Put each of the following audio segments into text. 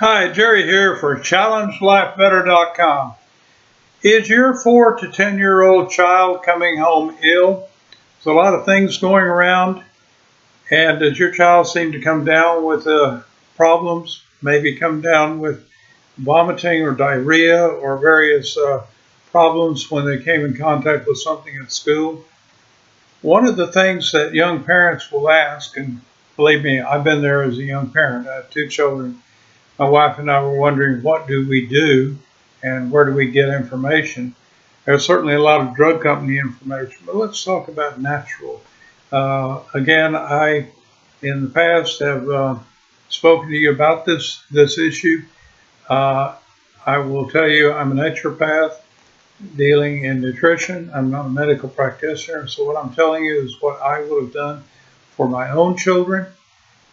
Hi, Jerry here for ChallengeLifeBetter.com. Is your 4 to 10-year-old child coming home ill? There's a lot of things going around, and does your child seem to come down with problems? Maybe come down with vomiting or diarrhea or various problems when they came in contact with something at school? One of the things that young parents will ask, and believe me, I've been there as a young parent. I have 2 children. My wife and I were wondering, what do we do and where do we get information? There's certainly a lot of drug company information, but let's talk about natural. Again, I, in the past, have spoken to you about this issue. I will tell you, I'm a naturopath dealing in nutrition. I'm not a medical practitioner, so what I'm telling you is what I would have done for my own children.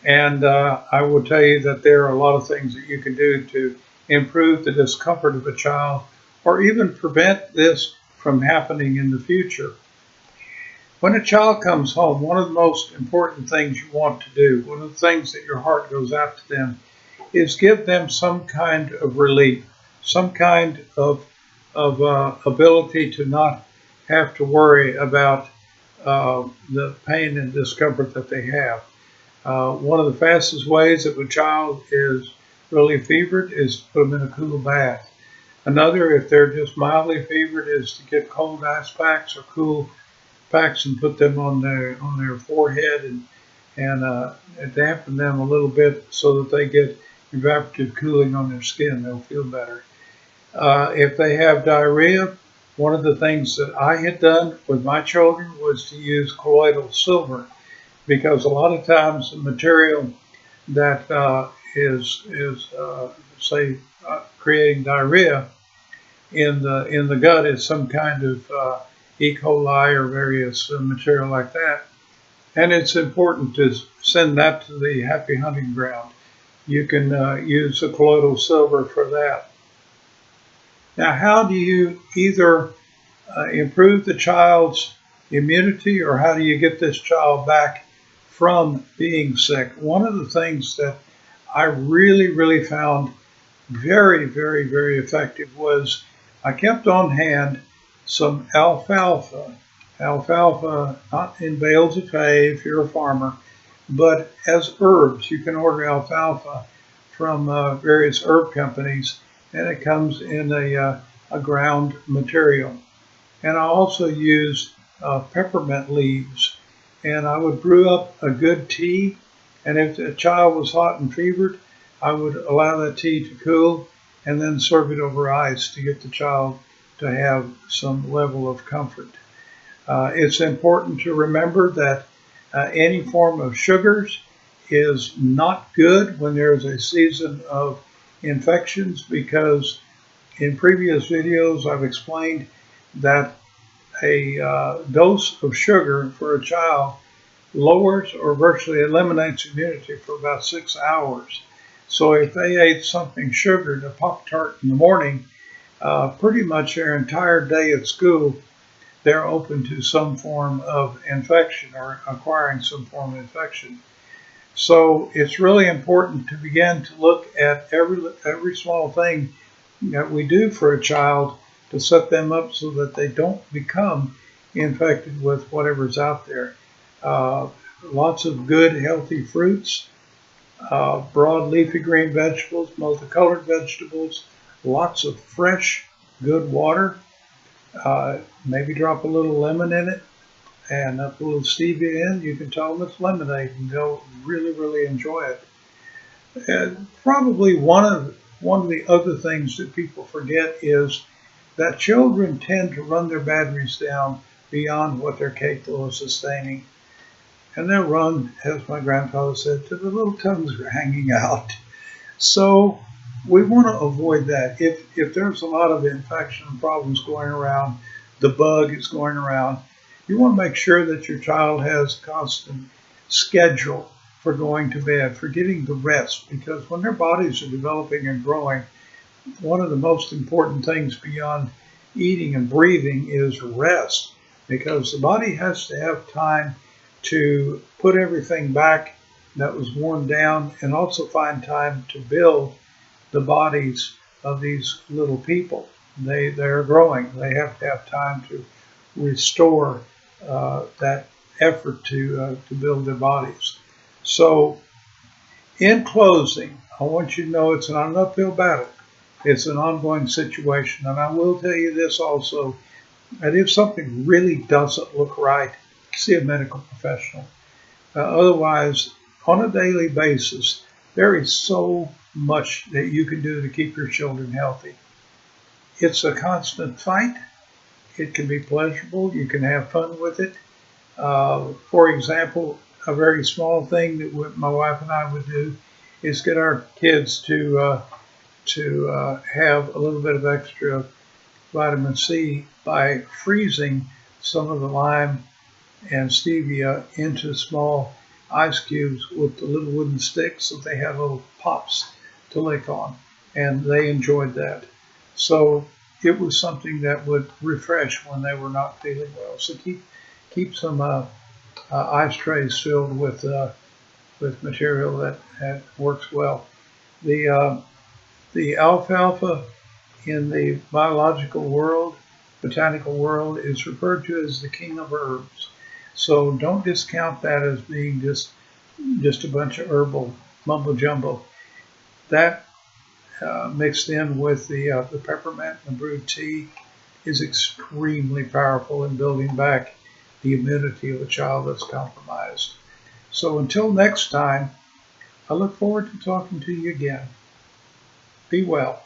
And I will tell you that there are a lot of things that you can do to improve the discomfort of a child or even prevent this from happening in the future. When a child comes home, one of the most important things you want to do, one of the things that your heart goes out to them, is give them some kind of relief, some kind of ability to not have to worry about the pain and discomfort that they have. One of the fastest ways if a child is really fevered is to put them in a cool bath. Another, if they're just mildly fevered, is to get cold ice packs or cool packs and put them on their forehead and dampen them a little bit so that they get evaporative cooling on their skin. They'll feel better. If they have diarrhea, one of the things that I had done with my children was to use colloidal silver, because a lot of times the material that is creating diarrhea in the gut is some kind of E. coli or various material like that, and it's important to send that to the happy hunting ground. You can use the colloidal silver for that. Now, how do you either improve the child's immunity, or how do you get this child back from being sick? One of the things that I really found very effective was I kept on hand some alfalfa. Alfalfa, not in bales of hay if you're a farmer, but as herbs. You can order alfalfa from various herb companies, and it comes in a ground material. And I also used peppermint leaves. And I would brew up a good tea, and if the child was hot and fevered, I would allow that tea to cool and then serve it over ice to get the child to have some level of comfort. It's important to remember that any form of sugars is not good when there's a season of infections, because in previous videos I've explained that a dose of sugar for a child lowers or virtually eliminates immunity for about 6 hours. So if they ate something sugared, a Pop-Tart in the morning, pretty much their entire day at school, they're open to some form of infection or acquiring some form of infection. So it's really important to begin to look at every small thing that we do for a child to set them up so that they don't become infected with whatever's out there. Lots of good, healthy fruits, broad leafy green vegetables, multicolored vegetables, lots of fresh, good water. Maybe drop a little lemon in it and a little stevia in. You can tell them it's lemonade, and they'll really enjoy it. And probably one of the other things that people forget is that children tend to run their batteries down beyond what they're capable of sustaining. And they'll run, as my grandfather said, till the little tongues are hanging out. So we want to avoid that. If there's a lot of infection problems going around, the bug is going around, you want to make sure that your child has a constant schedule for going to bed, for getting the rest, because when their bodies are developing and growing, one of the most important things beyond eating and breathing is rest, because the body has to have time to put everything back that was worn down and also find time to build the bodies of these little people. They're growing. They have to have time to restore that effort to build their bodies. So, in closing, I want you to know it's not an uphill battle. It's an ongoing situation. And I will tell you this also, that if something really doesn't look right, see a medical professional. Otherwise, on a daily basis, there is so much that you can do to keep your children healthy. It's a constant fight. It can be pleasurable. You can have fun with it. For example, a very small thing that my wife and I would do is get our kids to have a little bit of extra vitamin C by freezing some of the lime and stevia into small ice cubes with the little wooden sticks, so they had little pops to lick on, and they enjoyed that. So it was something that would refresh when they were not feeling well. So keep some ice trays filled with material that works well. The alfalfa in the biological world, botanical world, is referred to as the king of herbs. So don't discount that as being just a bunch of herbal mumbo jumbo. That mixed in with the peppermint and brewed tea is extremely powerful in building back the immunity of a child that's compromised. So until next time, I look forward to talking to you again. Be well.